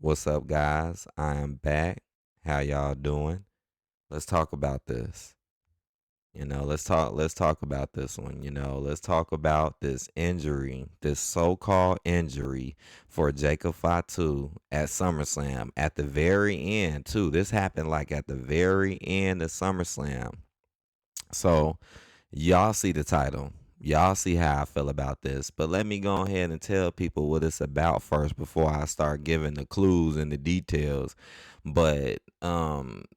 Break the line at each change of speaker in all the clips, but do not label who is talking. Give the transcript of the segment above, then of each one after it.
What's up, guys? I am back. How y'all doing? Let's talk about this. Let's talk about this one. Let's talk about this injury, this so-called injury for Jacob Fatu at SummerSlam at the very end, too. This happened like at the very end of SummerSlam. So, y'all see the title. Y'all see how I feel about this. But let me go ahead and tell people what it's about first before I start giving the clues and the details. But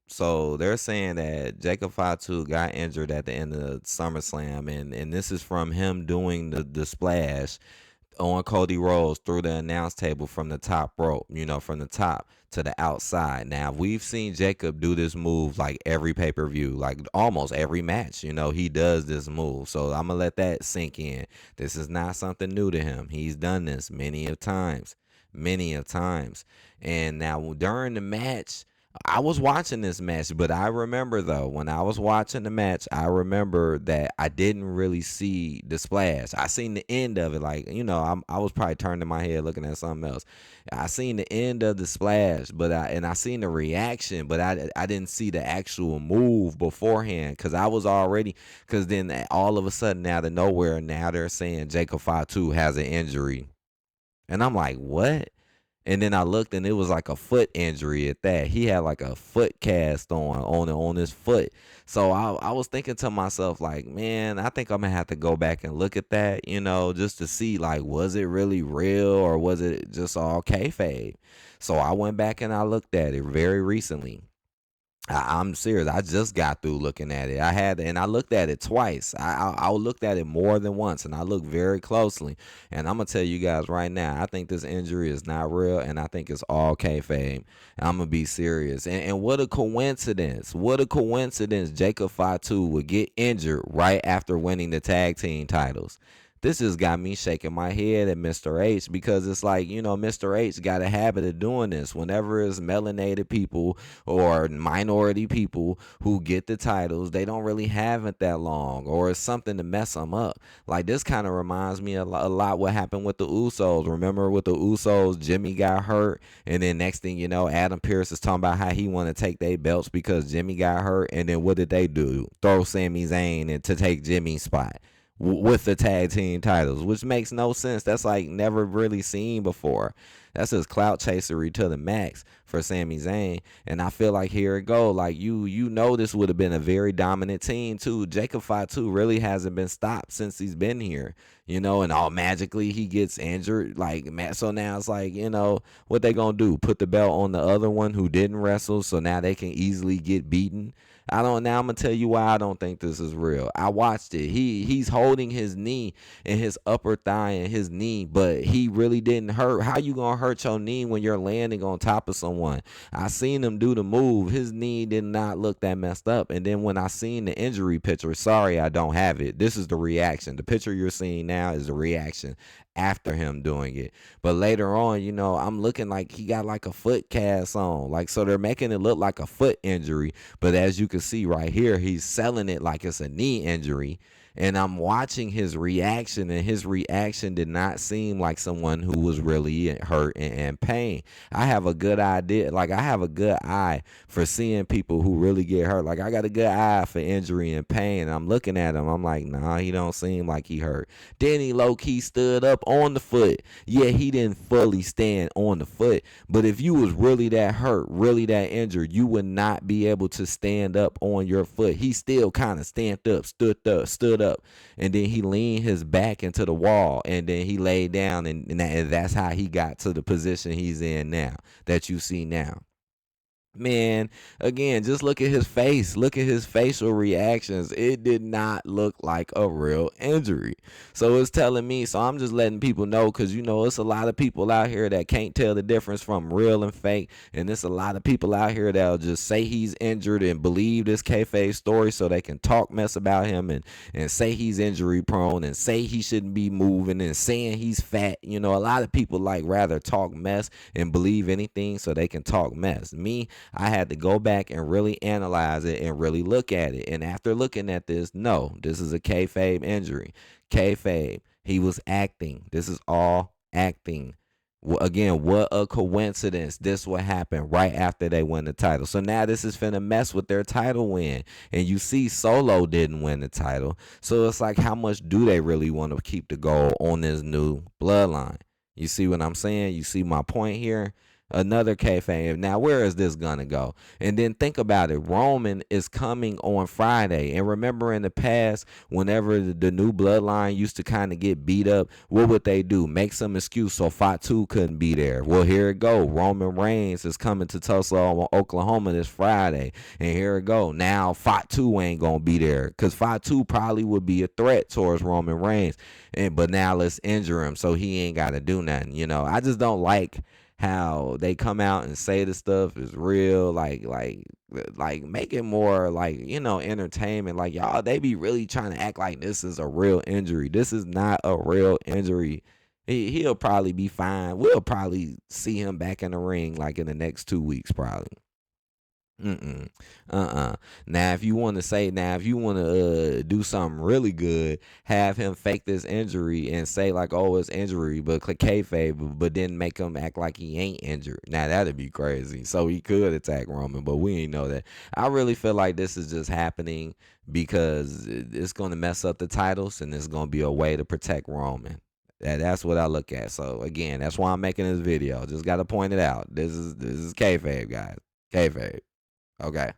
so they're saying that Jacob Fatu got injured at the end of SummerSlam, and this is from him doing the splash on Cody Rhodes through the announce table from the top rope, from the top to the outside. Now, we've seen Jacob do this move like every pay per view, like almost every match. He does this move. So I'm going to let that sink in. This is not something new to him. He's done this many of times, many of times. And now during the match, I was watching this match, but I remember though when I was watching the match, I remember that I didn't really see the splash. I seen the end of it, like I was probably turning my head looking at something else. I seen the end of the splash, but I seen the reaction, but I didn't see the actual move beforehand because I was already because then all of a sudden out of nowhere now they're saying Jacob Fatu has an injury, and I'm like, what? And then I looked and it was like a foot injury at that. He had like a foot cast on his foot. So I was thinking to myself, like, man, I think I'm gonna have to go back and look at that, just to see like was it really real or was it just all kayfabe? So I went back and I looked at it very recently. I'm serious. I just got through looking at it. And I looked at it twice. I looked at it more than once, and I looked very closely. And I'm gonna tell you guys right now, I think this injury is not real, and I think it's all kayfabe. I'm gonna be serious. And what a coincidence! What a coincidence! Jacob Fatu would get injured right after winning the tag team titles. This just got me shaking my head at Mr. H because it's like, Mr. H got a habit of doing this. Whenever it's melanated people or minority people who get the titles, they don't really have it that long or it's something to mess them up. Like this kind of reminds me a lot what happened with the Usos. Remember with the Usos, Jimmy got hurt and then next thing you know, Adam Pearce is talking about how he want to take their belts because Jimmy got hurt and then what did they do? Throw Sami Zayn in to take Jimmy's spot with the tag team titles, which makes no sense. That's like never really seen before. That's just clout chasery to the max for Sami Zayn. And I feel like here it go. Like this would have been a very dominant team too. Jacob Fatu really hasn't been stopped since he's been here. And all magically he gets injured. Like so now it's like, what they gonna do? Put the belt on the other one who didn't wrestle so now they can easily get beaten. Now I'm gonna tell you why I don't think this is real. I watched it. He's holding his knee and his upper thigh and his knee, but he really didn't hurt. How you gonna hurt your knee when you're landing on top of someone? I seen him do the move. His knee did not look that messed up. And then when I seen the injury picture, sorry I don't have it. This is the reaction. The picture you're seeing now is the reaction after him doing it. But later on, I'm looking like he got like a foot cast on. Like so they're making it look like a foot injury. But as you can see right here, he's selling it like it's a knee injury. And I'm watching his reaction, and his reaction did not seem like someone who was really hurt and in pain. I have a good idea. Like, I have a good eye for seeing people who really get hurt. Like, I got a good eye for injury and pain. And I'm looking at him. I'm like, nah, he don't seem like he hurt. Then he low-key stood up on the foot. Yeah, he didn't fully stand on the foot. But if you was really that hurt, really that injured, you would not be able to stand up on your foot. He still kind of stood up, and then he leaned his back into the wall, and then he laid down, and that's how he got to the position he's in now, that you see now. Man, again, just look at his face. Look at his facial reactions. It did not look like a real injury. So it's telling me, so I'm just letting people know because, it's a lot of people out here that can't tell the difference from real and fake. And there's a lot of people out here that'll just say he's injured and believe this kayfabe story so they can talk mess about him and say he's injury prone and say he shouldn't be moving and saying he's fat. A lot of people like rather talk mess and believe anything so they can talk mess. Me, I had to go back and really analyze it and really look at it. And after looking at this, no, this is a kayfabe injury. Kayfabe. He was acting. This is all acting. Again, what a coincidence. This will happen right after they win the title. So now this is finna mess with their title win. And you see Solo didn't win the title. So it's like, how much do they really want to keep the goal on this new bloodline? You see what I'm saying? You see my point here? Another kayfabe. Now, where is this gonna go? And then think about it. Roman is coming on Friday. And remember in the past, whenever the new bloodline used to kind of get beat up, what would they do? Make some excuse so Fatu couldn't be there. Well, here it go. Roman Reigns is coming to Tulsa, Oklahoma this Friday. And here it go. Now Fatu ain't gonna be there. Because Fatu probably would be a threat towards Roman Reigns. But now let's injure him so he ain't gotta do nothing. I just don't like how they come out and say the stuff is real, like make it more like, entertainment. Like, y'all, they be really trying to act like this is a real injury. This is not a real injury. He'll probably be fine. We'll probably see him back in the ring like in the next 2 weeks, probably. Mm-mm. Now, if you want to do something really good, have him fake this injury and say like, "Oh, it's injury," but click kayfabe, but then make him act like he ain't injured. Now that'd be crazy. So he could attack Roman, but we ain't know that. I really feel like this is just happening because it's going to mess up the titles, and it's going to be a way to protect Roman. That's what I look at. So again, that's why I'm making this video. Just got to point it out. This is kayfabe, guys. Kayfabe. Okay.